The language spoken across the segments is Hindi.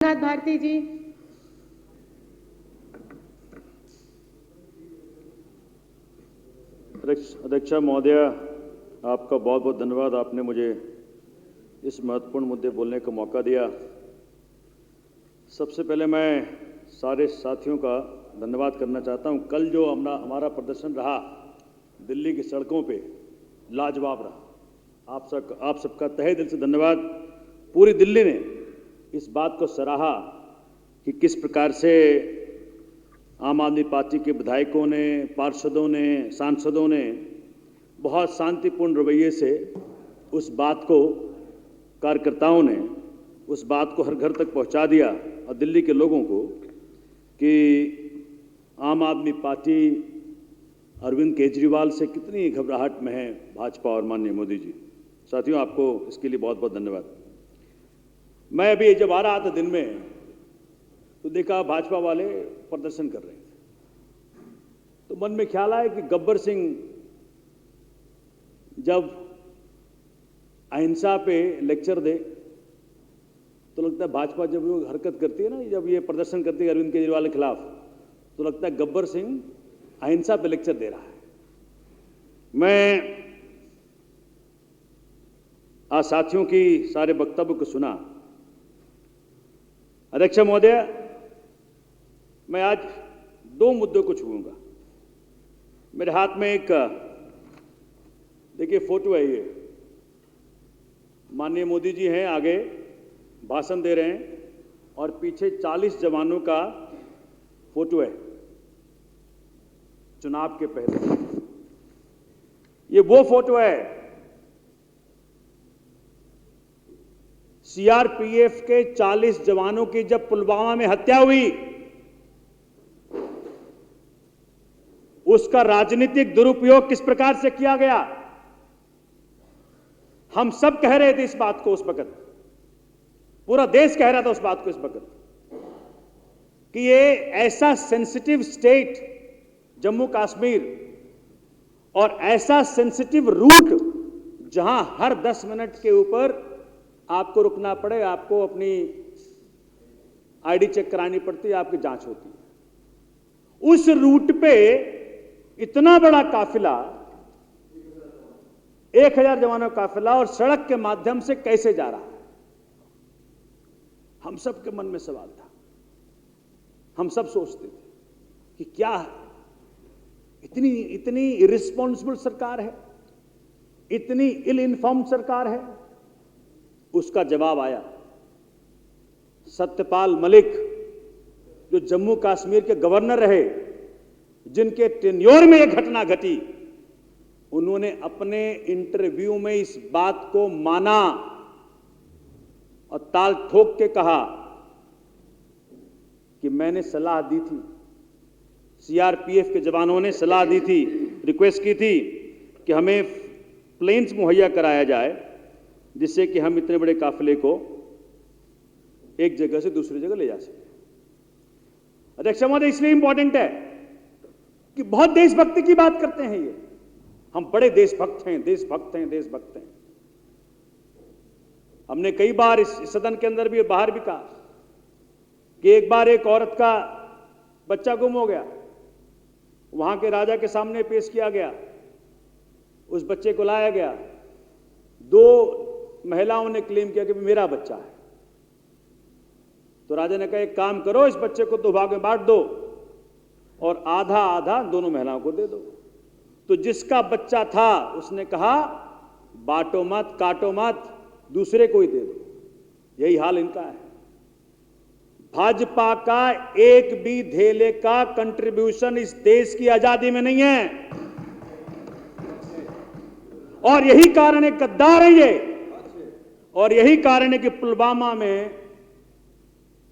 नाथ भारती जी। अध्यक्षा महोदय, आपका बहुत बहुत धन्यवाद। आपने मुझे इस महत्वपूर्ण मुद्दे बोलने का मौका दिया। सबसे पहले मैं सारे साथियों का धन्यवाद करना चाहता हूं। कल जो हमारा प्रदर्शन रहा दिल्ली की सड़कों पे, लाजवाब रहा। आप सबका तहे दिल से धन्यवाद। पूरी दिल्ली ने इस बात को सराहा कि किस प्रकार से आम आदमी पार्टी के विधायकों ने, पार्षदों ने, सांसदों ने बहुत शांतिपूर्ण रवैये से उस बात को, कार्यकर्ताओं ने उस बात को हर घर तक पहुंचा दिया और दिल्ली के लोगों को कि आम आदमी पार्टी अरविंद केजरीवाल से कितनी घबराहट में है भाजपा और माननीय मोदी जी। साथियों, आपको इसके लिए बहुत बहुत धन्यवाद। मैं अभी जब आ रहा था दिन में तो देखा भाजपा वाले प्रदर्शन कर रहे थे, तो मन में ख्याल आया कि गब्बर सिंह जब अहिंसा पे लेक्चर दे तो लगता है भाजपा जब वो हरकत करती है ना, जब ये प्रदर्शन करती है अरविंद केजरीवाल के खिलाफ, तो लगता है गब्बर सिंह अहिंसा पे लेक्चर दे रहा है। मैं आज साथियों की सारे वक्तव्य को सुना। अध्यक्ष महोदय, मैं आज दो मुद्दों को छूऊंगा। मेरे हाथ में एक देखिए फोटो है, ये माननीय मोदी जी हैं, आगे भाषण दे रहे हैं और पीछे 40 जवानों का फोटो है चुनाव के पहले। ये वो फोटो है सीआरपीएफ के 40 जवानों की जब पुलवामा में हत्या हुई, उसका राजनीतिक दुरुपयोग किस प्रकार से किया गया। हम सब कह रहे थे इस बात को उस वक्त, पूरा देश कह रहा था उस बात को इस वक्त कि ये ऐसा सेंसिटिव स्टेट जम्मू कश्मीर और ऐसा सेंसिटिव रूट जहां हर 10 मिनट के ऊपर आपको रुकना पड़े, आपको अपनी आईडी चेक करानी पड़ती है, आपकी जांच होती है। उस रूट पे इतना बड़ा काफिला, 1000 जवानों का काफिला, और सड़क के माध्यम से कैसे जा रहा है। हम सब के मन में सवाल था। हम सब सोचते थे कि क्या है, इतनी इरिस्पॉन्सिबल सरकार है, इतनी इल इन्फॉर्म्ड सरकार है। उसका जवाब आया। सत्यपाल मलिक जो जम्मू कश्मीर के गवर्नर रहे, जिनके टेन्योर में यह घटना घटी, उन्होंने अपने इंटरव्यू में इस बात को माना और ताल ठोक के कहा कि मैंने सलाह दी थी, सीआरपीएफ के जवानों ने सलाह दी थी, रिक्वेस्ट की थी कि हमें प्लेन्स मुहैया कराया जाए जिससे कि हम इतने बड़े काफिले को एक जगह से दूसरी जगह ले जा सकें। अध्यक्ष महोदय, इसलिए इंपॉर्टेंट है कि बहुत देशभक्ति की बात करते हैं ये। हम बड़े देशभक्त हैं, देशभक्त हैं, देशभक्त हैं। हमने कई बार इस सदन के अंदर भी, बाहर भी कहा कि एक बार एक औरत का बच्चा गुम हो गया, वहां के राजा के सामने पेश किया गया, उस बच्चे को लाया गया। 2 महिलाओं ने क्लेम किया कि मेरा बच्चा है। तो राजा ने कहा एक काम करो, इस बच्चे को 2 भाग में बांट दो और आधा आधा दोनों महिलाओं को दे दो। तो जिसका बच्चा था उसने कहा बांटो मत, काटो मत, दूसरे को ही दे दो। यही हाल इनका है। भाजपा का एक भी धेले का कंट्रीब्यूशन इस देश की आजादी में नहीं है और यही कारण है, गद्दार है ये। और यही कारण है कि पुलवामा में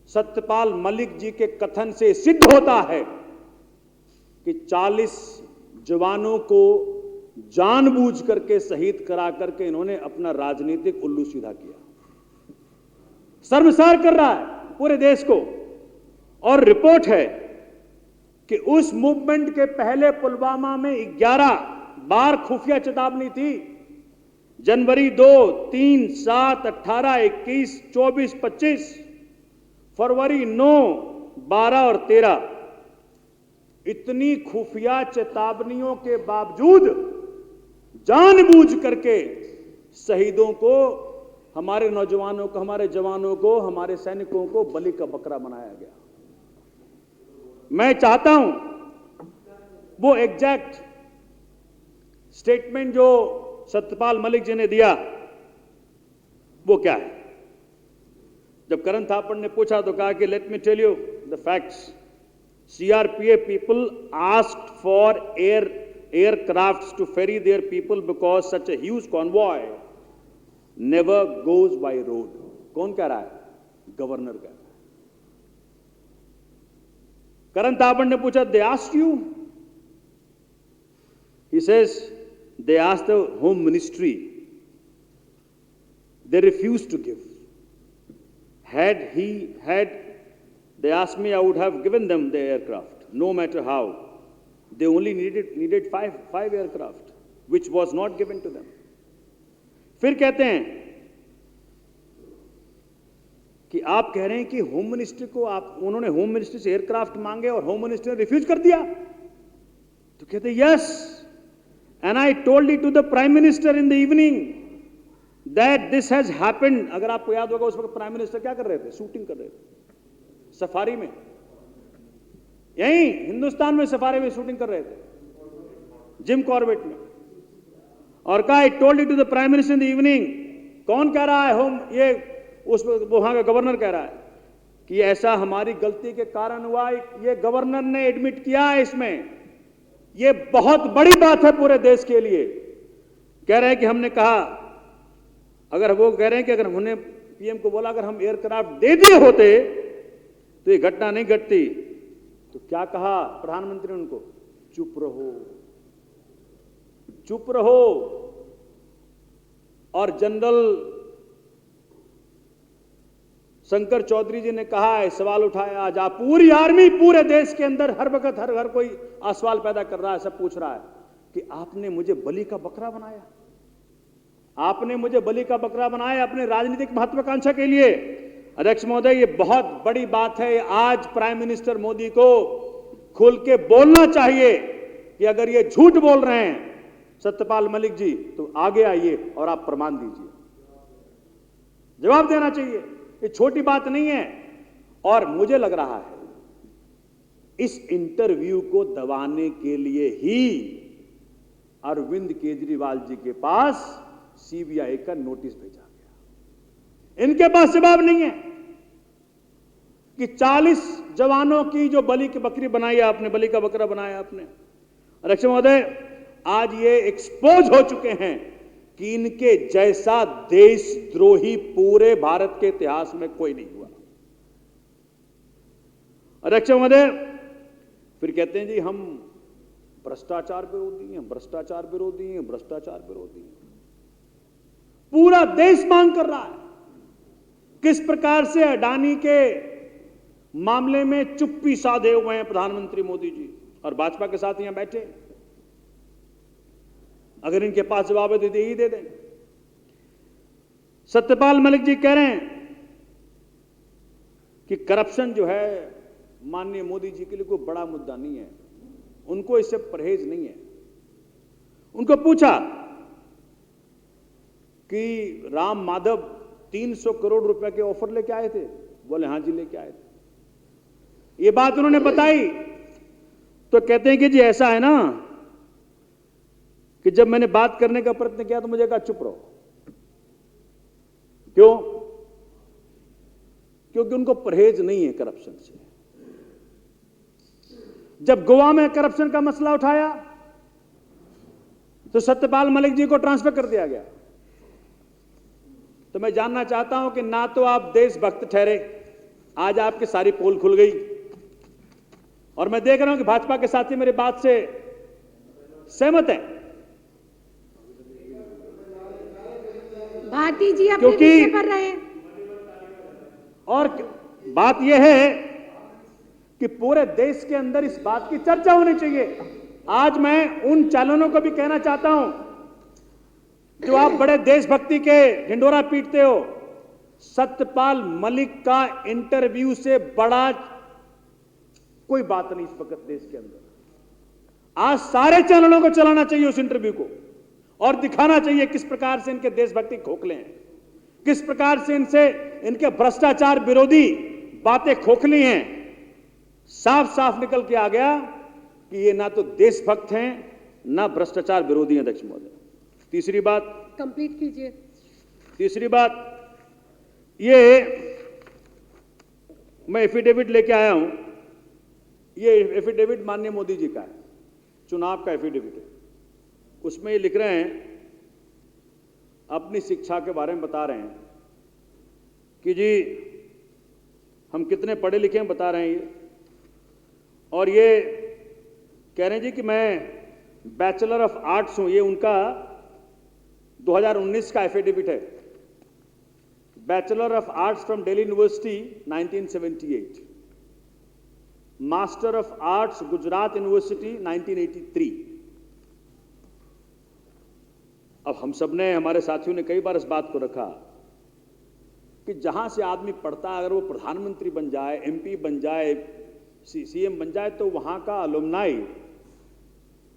सत्यपाल मलिक जी के कथन से सिद्ध होता है कि 40 जवानों को जानबूझ करके शहीद करा करके इन्होंने अपना राजनीतिक उल्लू सीधा किया। शर्मसार कर रहा है पूरे देश को। और रिपोर्ट है कि उस मूवमेंट के पहले पुलवामा में 11 बार खुफिया चेतावनी थी। जनवरी 2, 3, 7, 18, 21, 24, 25 फरवरी 9, 12 और 13 इतनी खुफिया चेतावनियों के बावजूद जानबूझ करके शहीदों को, हमारे नौजवानों को, हमारे जवानों को, हमारे सैनिकों को बलि का बकरा बनाया गया। मैं चाहता हूं वो एग्जैक्ट स्टेटमेंट जो सत्यपाल मलिक जी ने दिया वो क्या है। जब करण थापड़ ने पूछा तो कहा कि let me tell you the facts. CRPF people asked for aircrafts to ferry their people because such a huge convoy never goes by road। कौन कह रहा है? गवर्नर कह रहा है। करण थापड़ ने पूछा they asked you? He says they asked the Home Ministry, they refused to give। Had they asked me, I would have given them the aircraft, no matter how। They only needed five aircraft, which was not given to them। फिर कहते हैं कि आप कह रहे हैं कि होम मिनिस्टर को उन्होंने होम मिनिस्टर से एयरक्राफ्ट मांगे और होम मिनिस्टर ने रिफ्यूज कर दिया। तो कहते yes, and I told it to the prime minister in the evening that this has happened. अगर आपको याद होगा उस वक्त प्राइम मिनिस्टर क्या कर रहे थे? शूटिंग कर रहे थे सफारी में, यहीं हिंदुस्तान में सफारी में शूटिंग कर रहे थे जिम कॉर्बेट में। और कहा I told it to the prime minister in the evening. कौन कह रहा है? होम, ये उस वहां का गवर्नर कह रहा है कि ऐसा हमारी गलती के कारण हुआ। ये गवर्नर ने एडमिट किया है इसमें। ये बहुत बड़ी बात है पूरे देश के लिए। कह रहे हैं कि हमने कहा, अगर वो कह रहे हैं कि अगर हमने पीएम को बोला अगर हम एयरक्राफ्ट दे दिए होते तो ये घटना नहीं घटती। तो क्या कहा प्रधानमंत्री ने उनको? चुप रहो, चुप रहो। और जनरल शंकर चौधरी जी ने कहा है, सवाल उठाया, आज आप पूरी आर्मी पूरे देश के अंदर हर वक्त हर घर कोई सवाल पैदा कर रहा है, सब पूछ रहा है कि आपने मुझे बलि का बकरा बनाया, आपने मुझे बलि का बकरा बनाया अपने राजनीतिक महत्वाकांक्षा के लिए। अध्यक्ष महोदय, ये बहुत बड़ी बात है। आज प्राइम मिनिस्टर मोदी को खुल के बोलना चाहिए कि अगर ये झूठ बोल रहे हैं सत्यपाल मलिक जी तो आगे आइए और आप प्रमाण दीजिए, जवाब देना चाहिए। ये छोटी बात नहीं है। और मुझे लग रहा है इस इंटरव्यू को दबाने के लिए ही अरविंद केजरीवाल जी के पास सीबीआई का नोटिस भेजा गया। इनके पास जवाब नहीं है कि 40 जवानों की जो बलि की बकरी बनाई है आपने, बलि का बकरा बनाया आपने। अध्यक्ष महोदय, आज ये एक्सपोज हो चुके हैं कि इनके जैसा देशद्रोही पूरे भारत के इतिहास में कोई नहीं हुआ। अध्यक्ष महोदय, फिर कहते हैं जी हम भ्रष्टाचार विरोधी हैं, भ्रष्टाचार विरोधी हैं, भ्रष्टाचार विरोधी हैं। पूरा देश मांग कर रहा है किस प्रकार से अडानी के मामले में चुप्पी साधे हुए हैं प्रधानमंत्री मोदी जी और भाजपा के साथ यहां बैठे। अगर इनके पास जवाब है तो यही दे दें। सत्यपाल मलिक जी कह रहे हैं कि करप्शन जो है माननीय मोदी जी के लिए कोई बड़ा मुद्दा नहीं है, उनको इससे परहेज नहीं है। उनको पूछा कि राम माधव 300 करोड़ रुपए के ऑफर लेके आए थे, बोले हां जी लेके आए थे। ये बात उन्होंने बताई तो कहते हैं कि जी ऐसा है ना कि जब मैंने बात करने का प्रयत्न किया तो मुझे कहा चुप रहो। क्यों? क्योंकि उनको परहेज नहीं है करप्शन से। जब गोवा में करप्शन का मसला उठाया तो सत्यपाल मलिक जी को ट्रांसफर कर दिया गया। तो मैं जानना चाहता हूं कि ना तो आप देशभक्त ठहरे, आज आपकी सारी पोल खुल गई, और मैं देख रहा हूं कि भाजपा के साथी मेरी बात से सहमत है। भारती जी अपने विषय पर रहे। और बात यह है कि पूरे देश के अंदर इस बात की चर्चा होनी चाहिए। आज मैं उन चालनों को भी कहना चाहता हूं जो आप बड़े देशभक्ति के ढिंडोरा पीटते हो सत्यपाल मलिक का इंटरव्यू से बड़ा कोई बात नहीं इस वक्त देश के अंदर। आज सारे चैनलों को चलाना चाहिए उस इंटरव्यू को और दिखाना चाहिए किस प्रकार से इनके देशभक्ति खोखले हैं, किस प्रकार से इनके भ्रष्टाचार विरोधी बातें खोखली हैं। साफ साफ निकल के आ गया कि ये ना तो देशभक्त हैं ना भ्रष्टाचार विरोधी हैं। अध्यक्ष महोदय, तीसरी बात कंप्लीट कीजिए। तीसरी बात, ये मैं एफिडेविट लेके आया हूं। ये एफिडेविट माननीय मोदी जी का है, चुनाव का एफिडेविट है। उसमें ये लिख रहे हैं, अपनी शिक्षा के बारे में बता रहे हैं कि जी हम कितने पढ़े लिखे हैं बता रहे हैं ये, और ये कह रहे हैं जी कि मैं बैचलर ऑफ आर्ट्स हूं। ये उनका 2019 का एफिडेविट है। Bachelor of arts from Delhi university 1978, master of arts Gujarat university 1983। अब हम सब ने, हमारे साथियों ने कई बार इस बात को रखा कि जहां से आदमी पढ़ता है, अगर वो प्रधानमंत्री बन जाए, एमपी बन जाए, सीएम बन जाए, तो वहां का अलुमनाई,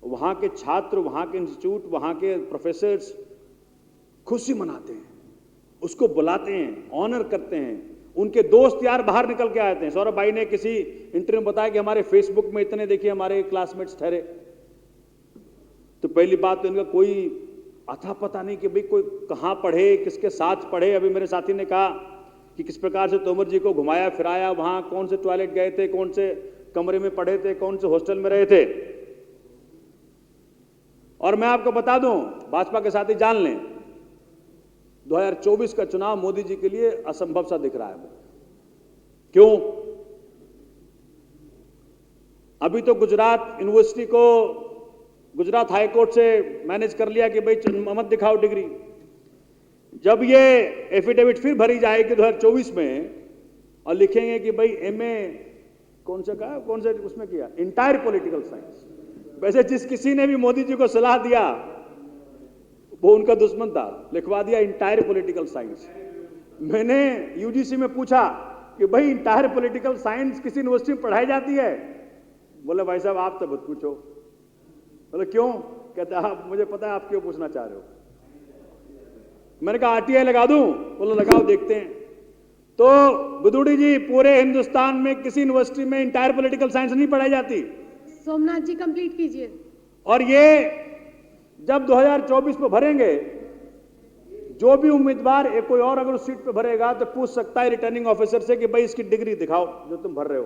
वहां के छात्र, वहां के इंस्टीट्यूट, वहां के प्रोफेसर्स खुशी मनाते हैं, उसको बुलाते हैं, ऑनर करते हैं। उनके दोस्त यार बाहर निकल के आते हैं। सौरभ भाई ने किसी इंटरव्यू में बताया कि हमारे फेसबुक में इतने देखिए हमारे क्लासमेट्स ठहरे। तो पहली बात तो इनका कोई अथा पता नहीं कि भाई कोई कहां पढ़े, किसके साथ पढ़े। अभी मेरे साथी ने कहा कि किस प्रकार से तोमर जी को घुमाया फिराया, वहां कौन से टॉयलेट गए थे, कौन से कमरे में पढ़े थे, कौन से हॉस्टल में रहे थे। और मैं आपको बता दूं, भाजपा के साथी जान लें, 2024 का चुनाव मोदी जी के लिए असंभव सा दिख रहा है। क्यों? अभी तो गुजरात यूनिवर्सिटी को गुजरात हाई कोर्ट से मैनेज कर लिया कि भाई मत दिखाओ डिग्री। जब ये एफिडेविट फिर भरी जाएगी 2024 में और लिखेंगे कि भाई एमए कौन सा का, कौन से उसमें किया, इंटायर पॉलिटिकल साइंस। वैसे जिस किसी ने भी मोदी जी को सलाह दिया वो उनका दुश्मन था, लिखवा दिया इंटायर पॉलिटिकल साइंस। मैंने यूजीसी में पूछा कि भाई इंटायर पॉलिटिकल साइंस किसी यूनिवर्सिटी में पढ़ाई जाती है? बोले भाई साहब आप तो मत पूछो। बोले क्यों? कहते आप, मुझे पता है आप क्यों पूछना चाह रहे हो। मैंने कहा आरटीआई लगा दूं? बोले लगाओ देखते हैं। तो बुदुड़ी जी, पूरे हिंदुस्तान में किसी यूनिवर्सिटी में इंटायर पॉलिटिकल साइंस नहीं पढ़ाई जाती। सोमनाथ जी कंप्लीट कीजिए। और ये जब 2024 में भरेंगे, जो भी उम्मीदवार एक कोई और अगर उस सीट पे भरेगा तो पूछ सकता है रिटर्निंग ऑफिसर से कि भाई इसकी डिग्री दिखाओ जो तुम भर रहे हो,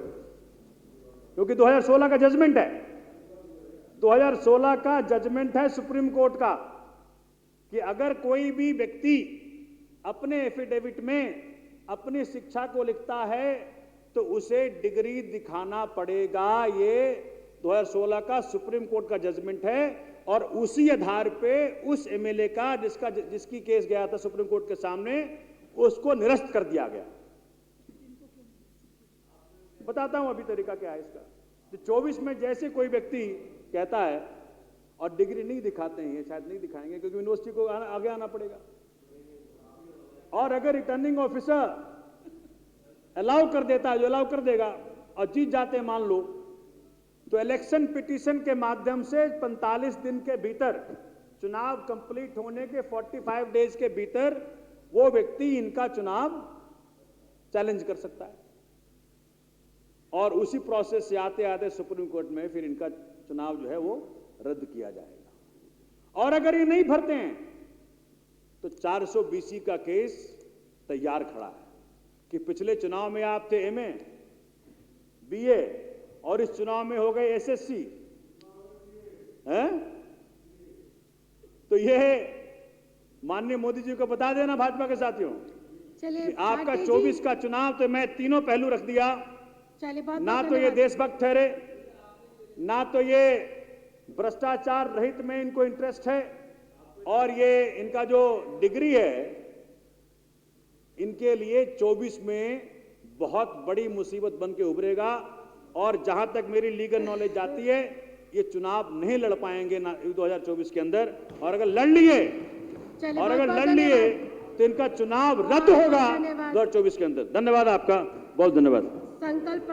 क्योंकि 2016 का जजमेंट है। 2016 का जजमेंट है सुप्रीम कोर्ट का कि अगर कोई भी व्यक्ति अपने एफिडेविट में अपनी शिक्षा को लिखता है तो उसे डिग्री दिखाना पड़ेगा। ये 2016 का सुप्रीम कोर्ट का जजमेंट है और उसी आधार पे उस एमएलए का जिसकी केस गया था सुप्रीम कोर्ट के सामने, उसको निरस्त कर दिया गया। बताता हूं अभी तरीका क्या है इसका। तो 24 में जैसे कोई व्यक्ति कहता है और डिग्री नहीं दिखाते हैं, ये शायद नहीं दिखाएंगे क्योंकि यूनिवर्सिटी को आगे आना पड़ेगा। और अगर रिटर्निंग ऑफिसर अलाउ कर देता है, जो अलाउ कर देगा, और जीत जाते हैं मान लो, तो इलेक्शन पिटीशन के माध्यम से 45 दिन के भीतर, चुनाव कंप्लीट होने के 45 डेज के भीतर वो व्यक्ति इनका चुनाव चैलेंज कर सकता है। और उसी प्रोसेस से आते आते सुप्रीम कोर्ट में फिर इनका चुनाव जो है वो रद्द किया जाएगा। और अगर ये नहीं भरते हैं तो 420 का केस तैयार खड़ा है कि पिछले चुनाव में आप थे एमए, बीए, और इस चुनाव में हो गए एसएससी, हैं? तो ये माननीय मोदी जी को बता देना भाजपा के साथियों, चलिए आपका 24 का चुनाव, तो मैं तीनों पहलू रख दिया। ना तो ये देशभक्त ठहरे, ना तो ये भ्रष्टाचार रहित में इनको इंटरेस्ट है, और ये इनका जो डिग्री है इनके लिए 24 में बहुत बड़ी मुसीबत बन के उभरेगा। और जहां तक मेरी लीगल नॉलेज जाती है, ये चुनाव नहीं लड़ पाएंगे 2024 के अंदर। और अगर लड़ लिए तो इनका चुनाव रद्द होगा धन्यवाद। 2024 के अंदर। धन्यवाद आपका, बहुत धन्यवाद। संकल्प